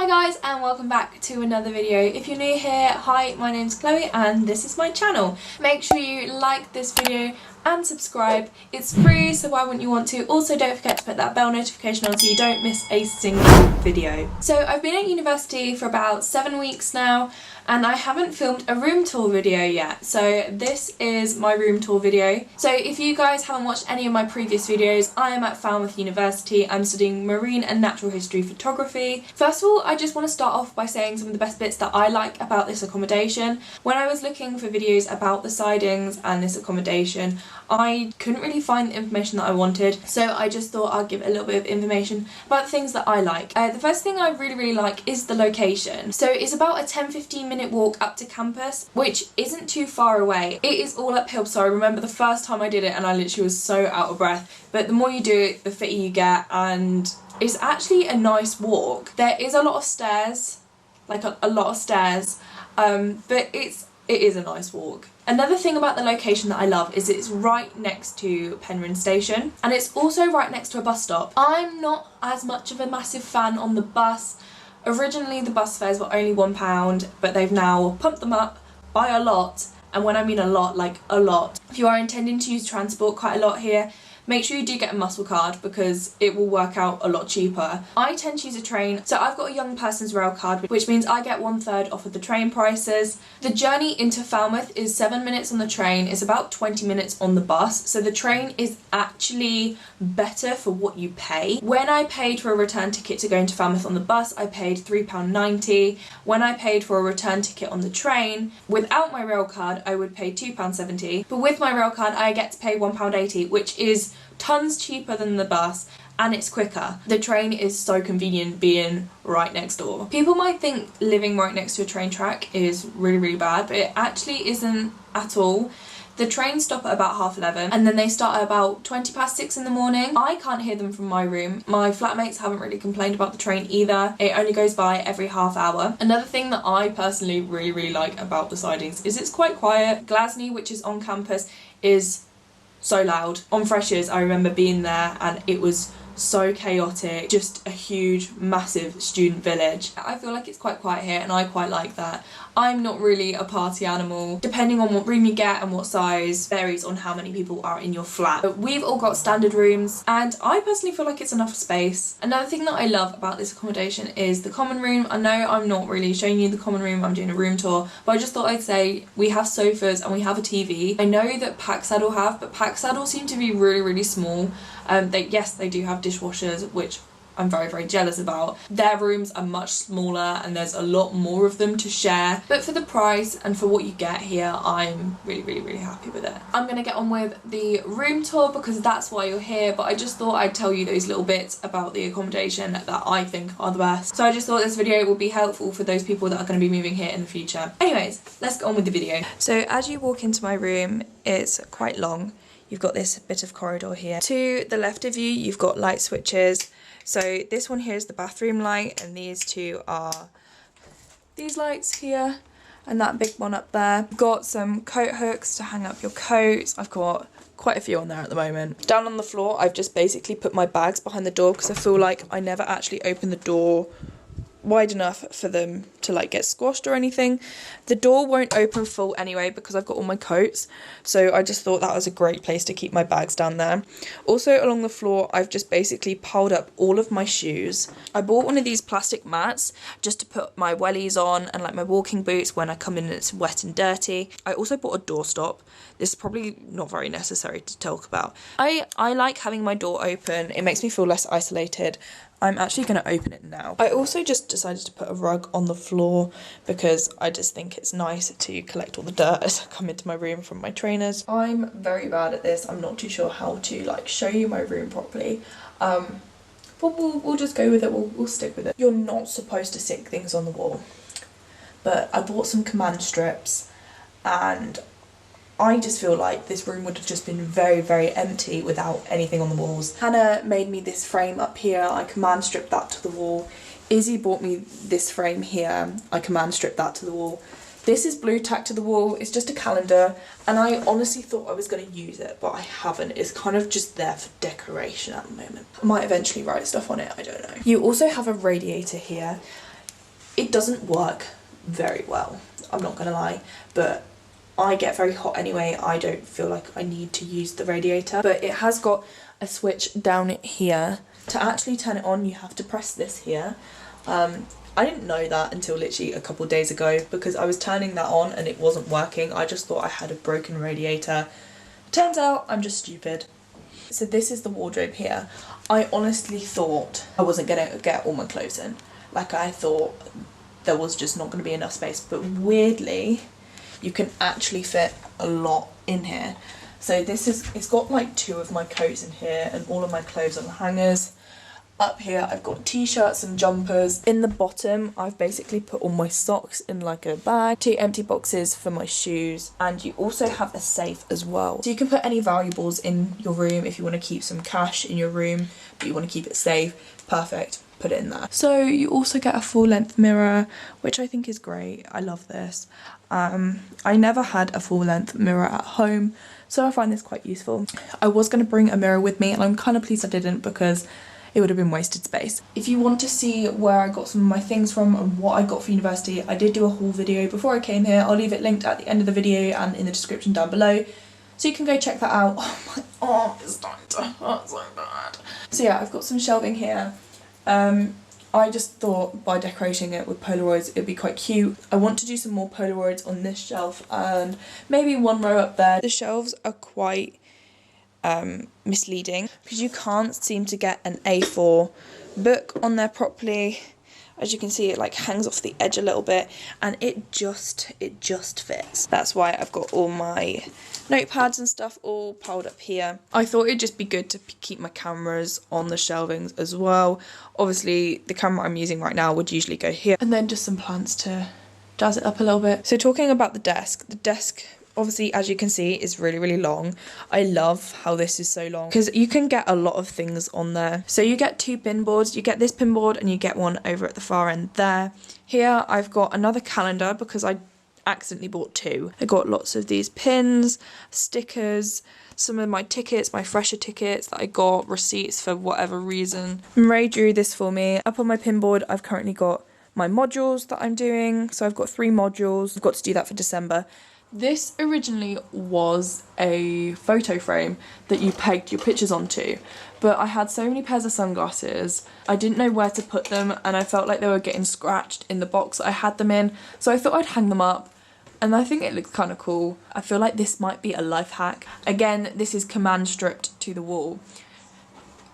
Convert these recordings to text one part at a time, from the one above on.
Hi guys and welcome back to another video. If you're new here, hi, my name's Chloe and this is my channel. Make sure you like this video and subscribe. It's free, so why wouldn't you want to? Also, don't forget to put that bell notification on so you don't miss a single video. So I've been at university for about 7 weeks now and I haven't filmed a room tour video yet. So this is my room tour video. So if you guys haven't watched any of my previous videos, I am at Falmouth University. I'm studying marine and natural history photography. First of all, I just want to start off by saying some of the best bits that I like about this accommodation. When I was looking for videos about the Sidings and this accommodation, I couldn't really find the information that I wanted, so I just thought I'd give a little bit of information about the things that I like. The first thing I really like is the location. So it's about a 10-15 minute walk up to campus, which isn't too far away. It is all uphill, so I remember the first time I did it and I literally was so out of breath, but the more you do it, the fitter you get, and it's actually a nice walk. There is a lot of stairs, like a lot of stairs, but it is a nice walk. Another thing about the location that I love is it's right next to Penryn Station and it's also right next to a bus stop. I'm not as much of a massive fan on the bus. Originally the bus fares were only £1, but they've now pumped them up by a lot, and when I mean a lot, like a lot. If you are intending to use transport quite a lot here, make sure you do get a muscle card because it will work out a lot cheaper. I tend to use a train, so I've got a young person's rail card, which means I get 1/3 off of the train prices. The journey into Falmouth is 7 minutes on the train, it's about 20 minutes on the bus, so the train is actually better for what you pay. When I paid for a return ticket to go into Falmouth on the bus, I paid £3.90. When I paid for a return ticket on the train, without my rail card, I would pay £2.70, but with my rail card I get to pay £1.80, which is tons cheaper than the bus, and it's quicker. The train is so convenient being right next door. People might think living right next to a train track is really bad, but it actually isn't at all. The trains stop at about 11:30 and then they start at about 6:20 in the morning. I can't hear them from my room. My flatmates haven't really complained about the train either. It only goes by every half hour. Another thing that I personally really like about the Sidings is it's quite quiet. Glasney, which is on campus, is so loud. On freshers, I remember being there and it was so chaotic, just a huge massive student village. I feel like it's quite quiet here and I quite like that. I'm not really a party animal. Depending on what room you get and what size varies on how many people are in your flat. But we've all got standard rooms and I personally feel like it's enough space. Another thing that I love about this accommodation is the common room. I know I'm not really showing you the common room, I'm doing a room tour, but I just thought I'd say we have sofas and we have a TV. I know that Packsaddle have, but Packsaddle seem to be really small. Yes, they do have dishwashers, which I'm very jealous about. Their rooms are much smaller and there's a lot more of them to share, but for the price and for what you get here, I'm really happy with it. I'm gonna get on with the room tour because that's why you're here, but I just thought I'd tell you those little bits about the accommodation that I think are the best. So I just thought this video will be helpful for those people that are going to be moving here in the future. Anyways, let's get on with the video. So as you walk into my room, it's quite long. You've got this bit of corridor here. To the left of you, you've got light switches. So this one here is the bathroom light, and these two are these lights here, and that big one up there. You've got some coat hooks to hang up your coats. I've got quite a few on there at the moment. Down on the floor, I've just basically put my bags behind the door because I feel like I never actually open the door wide enough for them to like get squashed or anything. The door won't open full anyway because I've got all my coats, so I just thought that was a great place to keep my bags down there. Also along the floor, I've just basically piled up all of my shoes. I bought one of these plastic mats just to put my wellies on and like my walking boots when I come in and it's wet and dirty. I also bought a doorstop. This is probably not very necessary to talk about. I like having my door open. It makes me feel less isolated. I'm actually going to open it now. I also just decided to put a rug on the floor because I just think it's nice to collect all the dirt as I come into my room from my trainers. I'm very bad at this. I'm not too sure how to like show you my room properly. But we'll just go with it. We'll stick with it. You're not supposed to stick things on the wall, but I bought some command strips and I just feel like this room would have just been very empty without anything on the walls. Hannah made me this frame up here. I command stripped that to the wall. Izzy bought me this frame here. I command stripped that to the wall. This is blue tacked to the wall. It's just a calendar and I honestly thought I was going to use it, but I haven't. It's kind of just there for decoration at the moment. I might eventually write stuff on it, I don't know. You also have a radiator here. It doesn't work very well, I'm not gonna lie, but I get very hot anyway. I don't feel like I need to use the radiator. But it has got a switch down here. To actually turn it on, you have to press this here. I didn't know that until literally a couple of days ago, because I was turning that on and it wasn't working. I just thought I had a broken radiator. Turns out I'm just stupid. So this is the wardrobe here. I honestly thought I wasn't gonna get all my clothes in. Like, I thought there was just not gonna be enough space, but weirdly you can actually fit a lot in here. So this is, it's got like 2 of my coats in here and all of my clothes on the hangers. Up here I've got t-shirts and jumpers. In the bottom I've basically put all my socks in like a bag, 2 empty boxes for my shoes, and you also have a safe as well. So you can put any valuables in your room if you want to keep some cash in your room but you want to keep it safe. Perfect, put it in there. So you also get a full length mirror, which I think is great. I love this. I never had a full length mirror at home, so I find this quite useful. I was going to bring a mirror with me and I'm kind of pleased I didn't, because it would have been wasted space. If you want to see where I got some of my things from and what I got for university, I did do a haul video before I came here. I'll leave it linked at the end of the video and in the description down below, so you can go check that out. Oh, my arm is starting to hurt so bad. So yeah, I've got some shelving here. I just thought by decorating it with Polaroids it'd be quite cute. I want to do some more Polaroids on this shelf and maybe 1 row up there. The shelves are quite misleading because you can't seem to get an A4 book on there properly. As you can see, it like hangs off the edge a little bit and it just fits. That's why I've got all my notepads and stuff all piled up here. I thought it'd just be good to keep my cameras on the shelvings as well. Obviously the camera I'm using right now would usually go here, and then just some plants to jazz it up a little bit. So talking about the desk obviously, as you can see, is really long. I love how this is so long because you can get a lot of things on there. So you get 2 pin boards. You get this pin board and you get one over at the far end there. Here I've got another calendar because I accidentally bought 2. I got lots of these pins, stickers, some of my tickets, my fresher tickets that I got, receipts for whatever reason. Ray drew this for me. Up on my pin board I've currently got my modules that I'm doing. So I've got 3 modules. I've got to do that for December. This originally was a photo frame that you pegged your pictures onto, but I had so many pairs of sunglasses, I didn't know where to put them and I felt like they were getting scratched in the box that I had them in, so I thought I'd hang them up and I think it looks kind of cool. I feel like this might be a life hack. Again, this is command stripped to the wall.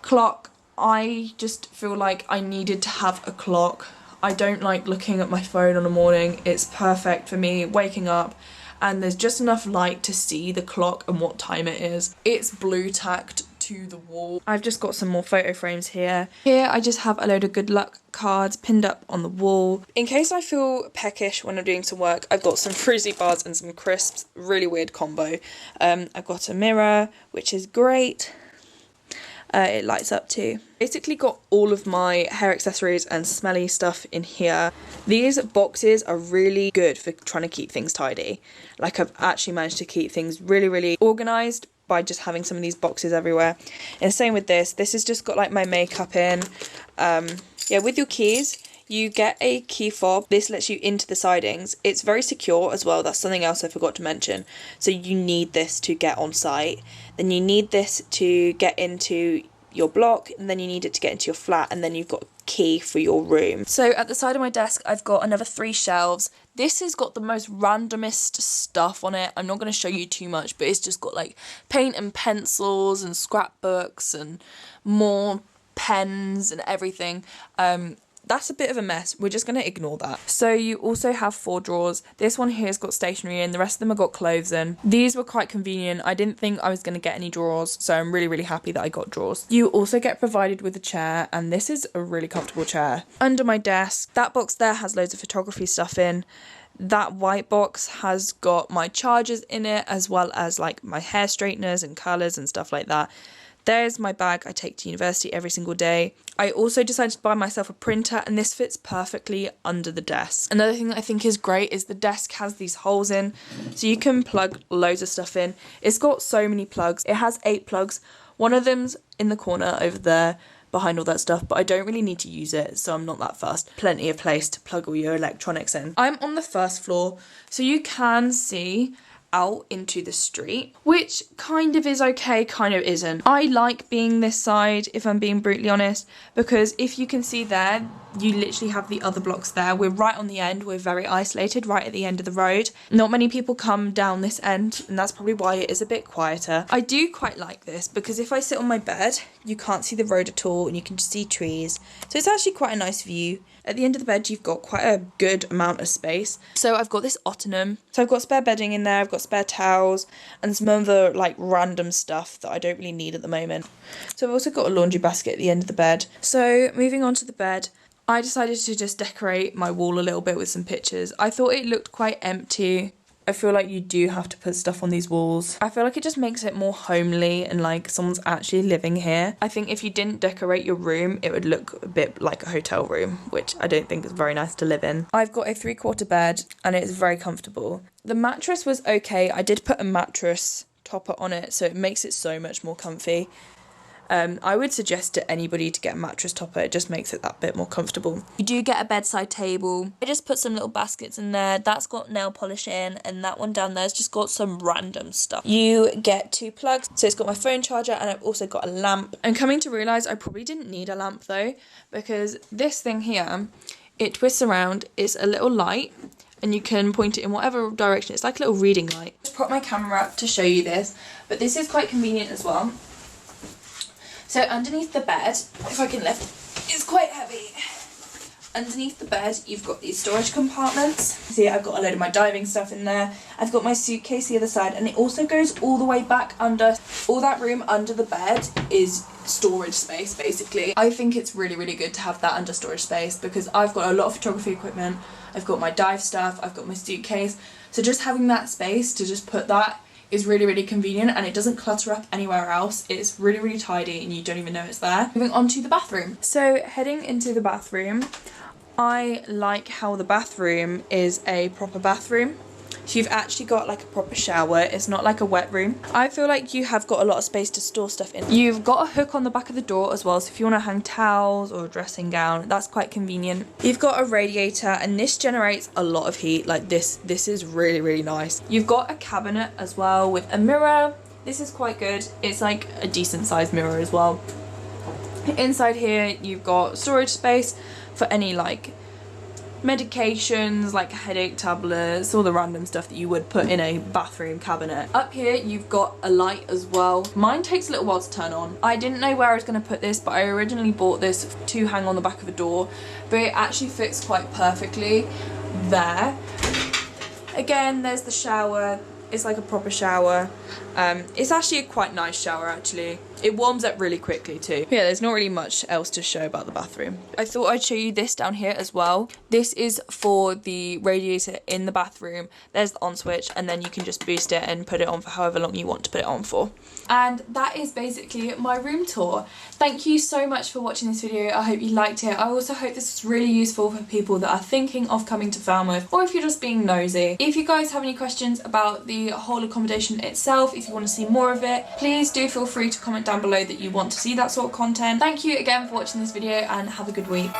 Clock, I just feel like I needed to have a clock. I don't like looking at my phone in the morning. It's perfect for me waking up and there's just enough light to see the clock and what time it is. It's blue tacked to the wall. I've just got some more photo frames here. Here I just have a load of good luck cards pinned up on the wall. In case I feel peckish when I'm doing some work, I've got some Fruity bars and some crisps. Really weird combo. I've got a mirror, which is great. It lights up too. Basically got all of my hair accessories and smelly stuff in here. These boxes are really good for trying to keep things tidy. Like, I've actually managed to keep things really organised by just having some of these boxes everywhere. And same with this. This has just got like my makeup in. Yeah, with your keys, you get a key fob. This lets you into the sidings. It's very secure as well. That's something else I forgot to mention. So you need this to get on site. Then you need this to get into your block, and then you need it to get into your flat, and then you've got a key for your room. So at the side of my desk I've got another 3 shelves. This has got the most randomest stuff on it. I'm not going to show you too much, but it's just got like paint and pencils and scrapbooks and more pens and everything. That's a bit of a mess. We're just going to ignore that. So you also have 4 drawers. This one here has got stationery in. The rest of them have got clothes in. These were quite convenient. I didn't think I was going to get any drawers, so I'm really happy that I got drawers. You also get provided with a chair, and this is a really comfortable chair. Under my desk, that box there has loads of photography stuff in. That white box has got my chargers in it, as well as like my hair straighteners and colours and stuff like that. There's my bag I take to university every single day. I also decided to buy myself a printer, and this fits perfectly under the desk. Another thing that I think is great is the desk has these holes in, so you can plug loads of stuff in. It's got so many plugs. It has 8 plugs. One of them's in the corner over there behind all that stuff, but I don't really need to use it, so I'm not that fussed. Plenty of place to plug all your electronics in. I'm on the first floor, so you can see out into the street, which kind of is okay, kind of isn't. I like being this side, if I'm being brutally honest, because if you can see there, you literally have the other blocks there. We're right on the end, we're very isolated, right at the end of the road. Not many people come down this end, and that's probably why it is a bit quieter. I do quite like this, because if I sit on my bed, you can't see the road at all, and you can just see trees. So it's actually quite a nice view. At the end of the bed, you've got quite a good amount of space. So I've got this ottoman. So I've got spare bedding in there, I've got spare towels, and some other like random stuff that I don't really need at the moment. So I've also got a laundry basket at the end of the bed. So moving on to the bed, I decided to just decorate my wall a little bit with some pictures. I thought it looked quite empty. I feel like you do have to put stuff on these walls. I feel like it just makes it more homely and like someone's actually living here. I think if you didn't decorate your room, it would look a bit like a hotel room, which I don't think is very nice to live in. I've got a 3/4 bed and it's very comfortable. The mattress was okay. I did put a mattress topper on it, so it makes it so much more comfy. I would suggest to anybody to get a mattress topper. It just makes it that bit more comfortable. You do get a bedside table. I just put some little baskets in there. That's got nail polish in, and that one down there's just got some random stuff. You get 2 plugs. So it's got my phone charger, and I've also got a lamp. I'm coming to realise I probably didn't need a lamp though, because this thing here, it twists around. It's a little light, and you can point it in whatever direction. It's like a little reading light. Just prop my camera up to show you this, but this is quite convenient as well. So underneath the bed, if I can lift, it's quite heavy. Underneath the bed, you've got these storage compartments. See, I've got a load of my diving stuff in there. I've got my suitcase the other side, and it also goes all the way back under. All that room under the bed is storage space, basically. I think it's really, really good to have that under storage space, because I've got a lot of photography equipment. I've got my dive stuff, I've got my suitcase. So just having that space to just put that is really, really convenient, and it doesn't clutter up anywhere else. It's really, really tidy and you don't even know it's there. Moving on to the bathroom. So heading into the bathroom, I like how the bathroom is a proper bathroom. So you've actually got like a proper shower. It's not like a wet room. I feel like you have got a lot of space to store stuff in. You've got a hook on the back of the door as well, so if you want to hang towels or a dressing gown, that's quite convenient. You've got a radiator, and this generates a lot of heat. Like this is really, really nice. You've got a cabinet as well with a mirror. This is quite good. It's like a decent sized mirror as well. Inside here, you've got storage space for any like medications, like headache tablets, all the random stuff that you would put in a bathroom cabinet. Up here you've got a light as well. Mine takes a little while to turn on. I didn't know where I was going to put this, but I originally bought this to hang on the back of a door, but it actually fits quite perfectly there. Again, there's the shower. It's like a proper shower. It's actually a quite nice shower actually. It warms up really quickly too. Yeah, there's not really much else to show about the bathroom. I thought I'd show you this down here as well. This is for the radiator in the bathroom. There's the on switch, and then you can just boost it and put it on for however long you want to put it on for. And that is basically my room tour. Thank you so much for watching this video. I hope you liked it. I also hope this was really useful for people that are thinking of coming to Falmouth, or if you're just being nosy. If you guys have any questions about the whole accommodation itself, if you want to see more of it, please do feel free to comment down below that you want to see that sort of content. Thank you again for watching this video, and have a good week.